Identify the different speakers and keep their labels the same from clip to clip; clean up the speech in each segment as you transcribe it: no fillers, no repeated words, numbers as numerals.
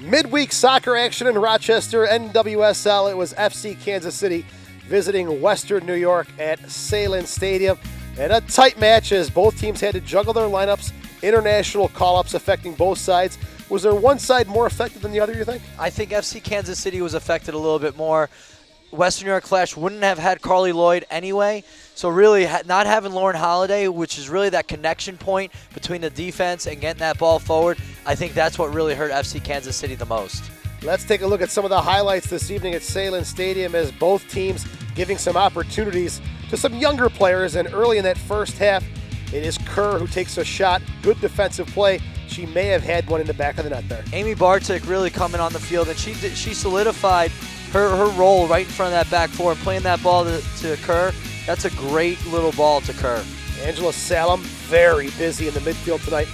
Speaker 1: Midweek soccer action in Rochester, NWSL. It was FC Kansas City visiting Western New York at Sahlen Stadium. And a tight match as both teams had to juggle their lineups, international call-ups affecting both sides. Was there one side more affected than the other, you think?
Speaker 2: I think FC Kansas City was affected a little bit more. Western New York Flash wouldn't have had Carly Lloyd anyway. So really not having Lauren Holiday, which is really that connection point between the defense and getting that ball forward, I think that's what really hurt FC Kansas City the most.
Speaker 1: Let's take a look at some of the highlights this evening at Sahlen Stadium as both teams giving some opportunities to some younger players. And early in that first half, it is Kerr who takes a shot. Good defensive play. She may have had one in the back of the net there.
Speaker 2: Amy Bartik really coming on the field, and she solidified her role right in front of that back four and playing that ball to Kerr. That's a great little ball to Kerr.
Speaker 1: Angela Salem, very busy in the midfield tonight.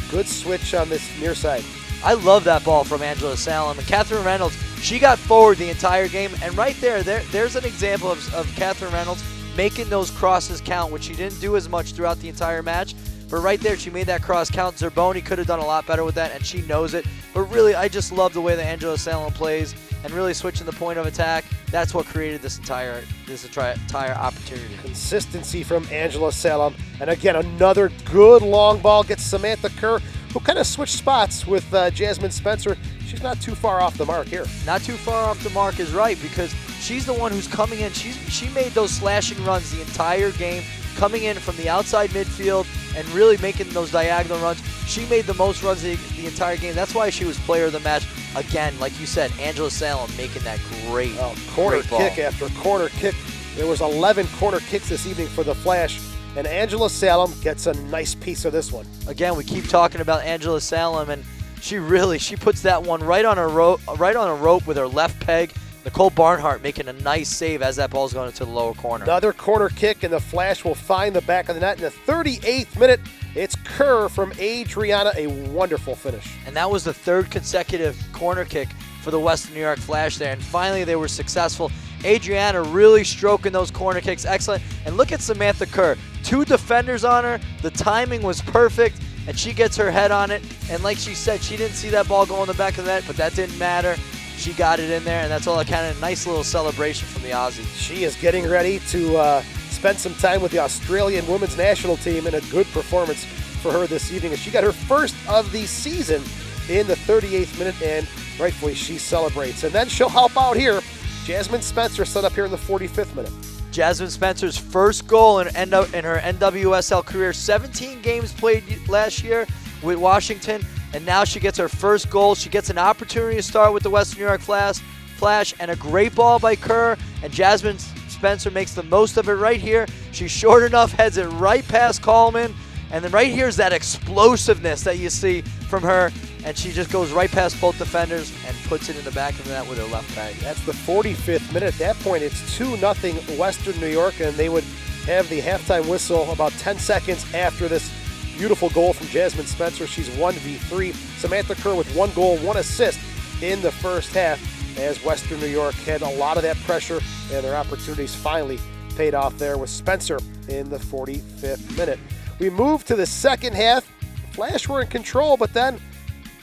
Speaker 1: Good switch on this near side.
Speaker 2: I love that ball from Angela Salem. And Catherine Reynolds, she got forward the entire game. And right there's an example of Catherine Reynolds making those crosses count, which she didn't do as much throughout the entire match. But right there, she made that cross count. Zerboni could have done a lot better with that, and she knows it. But really, I just love the way that Angela Salem plays and really switching the point of attack. That's what created this entire opportunity.
Speaker 1: Consistency from Angela Salem. And again, another good long ball gets Samantha Kerr, who kind of switched spots with Jasmine Spencer. She's not too far off the mark here.
Speaker 2: Not too far off the mark is right, because she's the one who's coming in. She made those slashing runs the entire game, coming in from the outside midfield and really making those diagonal runs. She made the most runs the entire game. That's why she was player of the match. Again, like you said, Angela Salem making that great
Speaker 1: corner
Speaker 2: ball.
Speaker 1: Kick after corner kick. There was 11 corner kicks this evening for the Flash, and Angela Salem gets a nice piece of this one.
Speaker 2: Again, we keep talking about Angela Salem, and she puts that one right on a rope with her left peg. Nicole Barnhart making a nice save as that ball's going into the lower corner.
Speaker 1: Another corner kick, and the Flash will find the back of the net in the 38th minute. It's Kerr from Adriana, a wonderful finish.
Speaker 2: And that was the third consecutive corner kick for the Western New York Flash there, and finally they were successful. Adriana really stroking those corner kicks, excellent. And look at Samantha Kerr, 2 defenders on her, the timing was perfect, and she gets her head on it. And like she said, she didn't see that ball go in the back of the net, but that didn't matter. She got it in there, and that's all that kind of nice little celebration from the Aussie.
Speaker 1: She is getting ready to spend some time with the Australian women's national team, and a good performance for her this evening as she got her first of the season in the 38th minute, and rightfully she celebrates. And then she'll help out here. Jasmine Spencer set up here in the 45th minute.
Speaker 2: Jasmine Spencer's first goal in her NWSL career. 17 games played last year with Washington, and now she gets her first goal. She gets an opportunity to start with the Western New York Flash, and a great ball by Kerr, and Jasmine Spencer makes the most of it right here. She's short enough, heads it right past Coleman, and then right here is that explosiveness that you see from her, and she just goes right past both defenders and puts it in the back of the net with her left peg.
Speaker 1: That's the 45th minute. At that point, it's 2-0 Western New York, and they would have the halftime whistle about 10 seconds after this beautiful goal from Jasmine Spencer. She's 1v3. Samantha Kerr with 1 goal, 1 assist in the first half, as Western New York had a lot of that pressure, and their opportunities finally paid off there with Spencer in the 45th minute. We move to the second half. Flash were in control, but then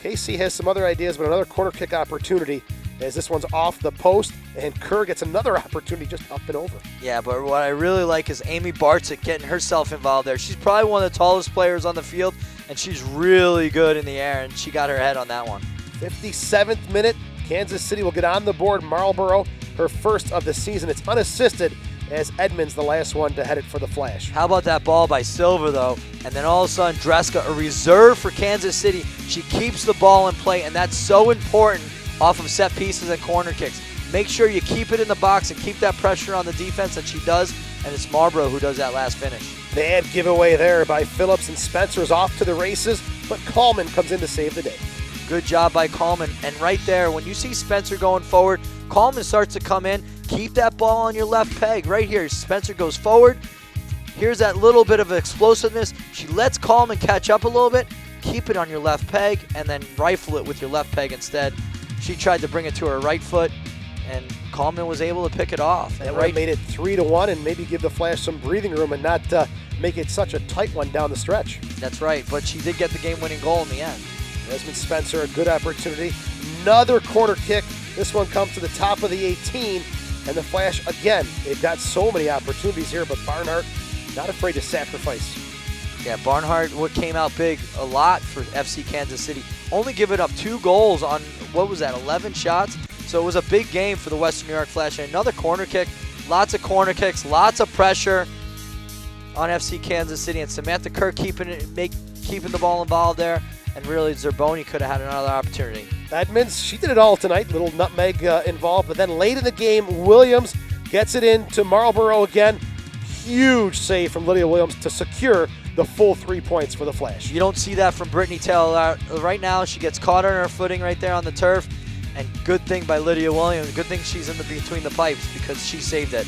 Speaker 1: KC has some other ideas, but another corner kick opportunity as this one's off the post, and Kerr gets another opportunity just up and over.
Speaker 2: Yeah, but what I really like is Amy Bartik getting herself involved there. She's probably one of the tallest players on the field, and she's really good in the air, and she got her head on that one.
Speaker 1: 57th minute, Kansas City will get on the board. Marlboro, her first of the season. It's unassisted as Edmonds the last one to head it for the Flash.
Speaker 2: How about that ball by Silver, though? And then all of a sudden, Dreska, a reserve for Kansas City. She keeps the ball in play, and that's so important off of set pieces and corner kicks. Make sure you keep it in the box and keep that pressure on the defense, and she does, and it's Marlboro who does that last finish.
Speaker 1: Bad giveaway there by Phillips, and Spencer's off to the races, but Coleman comes in to save the day.
Speaker 2: Good job by Coleman. And right there, when you see Spencer going forward, Coleman starts to come in. Keep that ball on your left peg. Right here, Spencer goes forward. Here's that little bit of explosiveness. She lets Coleman catch up a little bit. Keep it on your left peg, and then rifle it with your left peg instead. She tried to bring it to her right foot, and Coleman was able to pick it off.
Speaker 1: And right made it 3-1, and maybe give the Flash some breathing room and not make it such a tight one down the stretch.
Speaker 2: That's right, but she did get the game-winning goal in the end.
Speaker 1: Jasmine Spencer, a good opportunity. Another corner kick. This one comes to the top of the 18. And the Flash, again, they've got so many opportunities here, but Barnhart not afraid to sacrifice.
Speaker 2: Yeah, Barnhart came out big a lot for FC Kansas City. Only giving up 2 goals on, 11 shots? So it was a big game for the Western New York Flash. And another corner kick, lots of corner kicks, lots of pressure on FC Kansas City. And Samantha Kerr keeping the ball involved there. And really, Zerboni could have had another opportunity.
Speaker 1: Edmonds, she did it all tonight. Little nutmeg involved. But then late in the game, Williams gets it into Marlborough again. Huge save from Lydia Williams to secure the full 3 points for the Flash.
Speaker 2: You don't see that from Brittany Taylor right now. She gets caught on her footing right there on the turf. And good thing by Lydia Williams. Good thing she's in between the pipes because she saved it.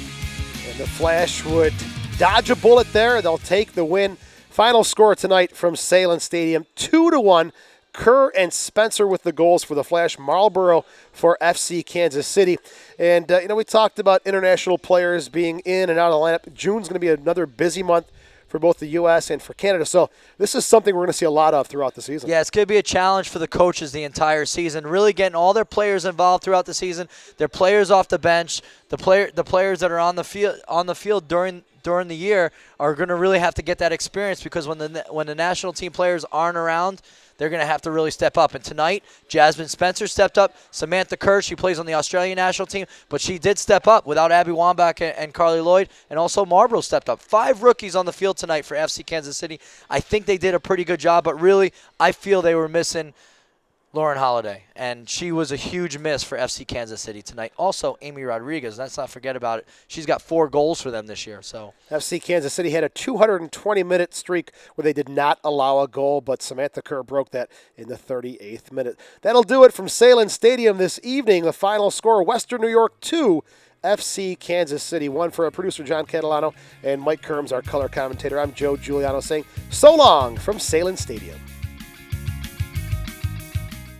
Speaker 1: And the Flash would dodge a bullet there. They'll take the win. Final score tonight from Salem Stadium, 2-1. Kerr and Spencer with the goals for the Flash. Marlborough for FC Kansas City. And, we talked about international players being in and out of the lineup. June's going to be another busy month for both the U.S. and for Canada. So this is something we're going to see a lot of throughout the season.
Speaker 2: Yeah, it's going to be a challenge for the coaches the entire season, really getting all their players involved throughout the season, their players off the bench, the players that are on the field during the year are going to really have to get that experience because when the national team players aren't around, they're going to have to really step up. And tonight, Jasmine Spencer stepped up. Samantha Kerr, she plays on the Australian national team, but she did step up without Abby Wambach and Carly Lloyd, and also Marlborough stepped up. 5 rookies on the field tonight for FC Kansas City. I think they did a pretty good job, but really, I feel they were missing Lauren Holiday, and she was a huge miss for FC Kansas City tonight. Also, Amy Rodriguez, let's not forget about it. She's got 4 goals for them this year. So
Speaker 1: FC Kansas City had a 220-minute streak where they did not allow a goal, but Samantha Kerr broke that in the 38th minute. That'll do it from Salem Stadium this evening. The final score, Western New York 2, FC Kansas City 1. For our producer, John Catalano, and Mike Kerms, our color commentator, I'm Joe Giuliano saying so long from Salem Stadium.